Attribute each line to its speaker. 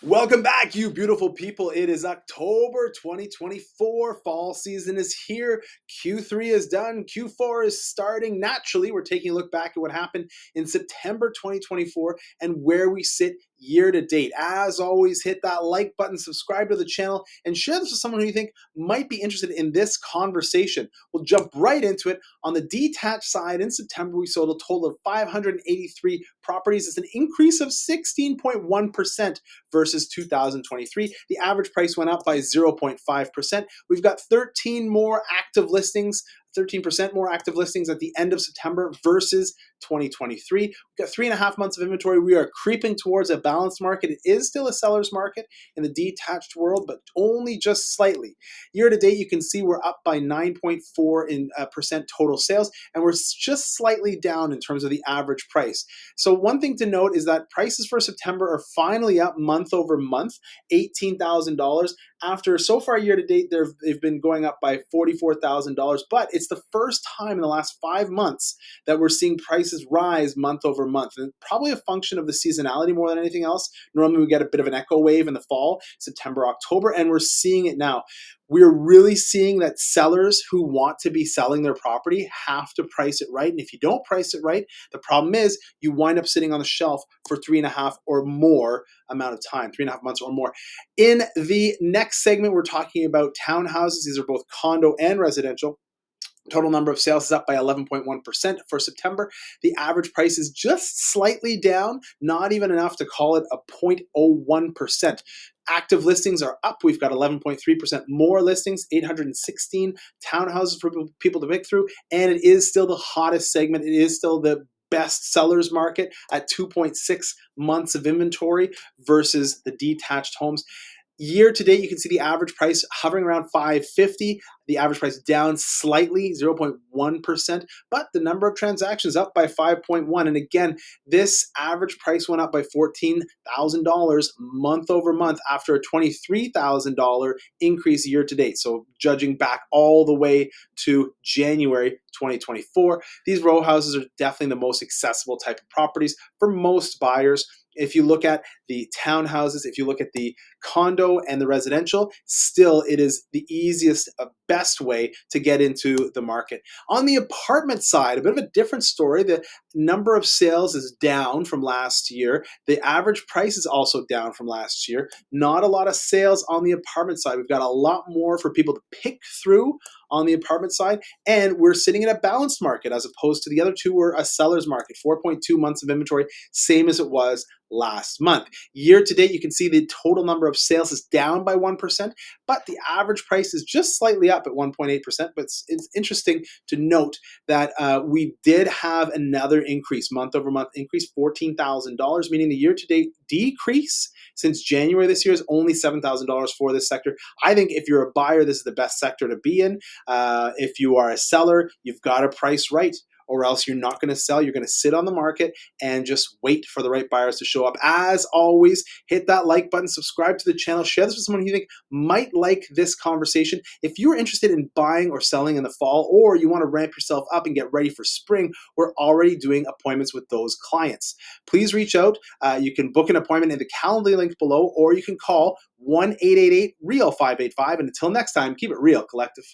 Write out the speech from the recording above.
Speaker 1: Welcome back, you beautiful people. It is October 2024. Fall season is here. Q3 is done. Q4 is starting. Naturally, we're taking a look back at what happened in September 2024 and where we sit year to date. As always, hit that like button, subscribe to the channel, and share this with someone who you think might be interested in this conversation. We'll jump right into it. On the detached side, in September, we sold a total of 583 properties. It's an increase of 16.1% versus 2023. The average price went up by 0.5%. We've got 13% more active listings at the end of September versus 2023. We've got 3.5 months of inventory. We are creeping towards a balanced market. It is still a seller's market in the detached world, but only just slightly. Year to date, you can see we're up by 9.4% total sales, and we're just slightly down in terms of the average price. So one thing to note is that prices for September are finally up month over month, $18,000. After so far year to date, they've been going up by $44,000, but it's the first time in the last 5 months that we're seeing prices rise month over month. And probably a function of the seasonality more than anything else. Normally we get a bit of an echo wave in the fall, September, October, and we're seeing it now. We're really seeing that sellers who want to be selling their property have to price it right. And if you don't price it right, the problem is you wind up sitting on the shelf for 3.5 or more amount of time, 3.5 months or more. In the next segment, we're talking about townhouses. These are both condo and residential. Total number of sales is up by 11.1% for September. The average price is just slightly down, not even enough to call it a 0.01%. Active listings are up. We've got 11.3% more listings, 816 townhouses for people to pick through, and it is still the hottest segment. It is still the best sellers market at 2.6 months of inventory versus the detached homes. Year to date, you can see the average price hovering around 550. The average price down slightly, 0.1%, but the number of transactions up by 5.1. And again, this average price went up by $14,000 month over month after a $23,000 increase year to date. So judging back all the way to January 2024, these row houses are definitely the most accessible type of properties for most buyers. If you look at the townhouses, if you look at the condo and the residential, still it is the easiest, best way to get into the market. On the apartment side, a bit of a different story. The number of sales is down from last year. The average price is also down from last year. Not a lot of sales on the apartment side. We've got a lot more for people to pick through on the apartment side, and we're sitting in a balanced market as opposed to the other two were a seller's market. 4.2 months of inventory, same as it was last month. Year to date, you can see the total number of sales is down by 1%, but the average price is just slightly up at 1.8%. But it's interesting to note that we did have another increase, month over month increase, $14,000, meaning the year to date decrease since January this year is only $7,000 for this sector. I think if you're a buyer, this is the best sector to be in. If you are a seller, you've got to price right, or else you're not going to sell. You're going to sit on the market and just wait for the right buyers to show up. As always, hit that like button, subscribe to the channel, share this with someone you think might like this conversation. If you're interested in buying or selling in the fall, or you want to ramp yourself up and get ready for spring, we're already doing appointments with those clients. Please reach out. You can book an appointment in the Calendly link below, or you can call 1-888-REAL585. And until next time, keep it real, collective.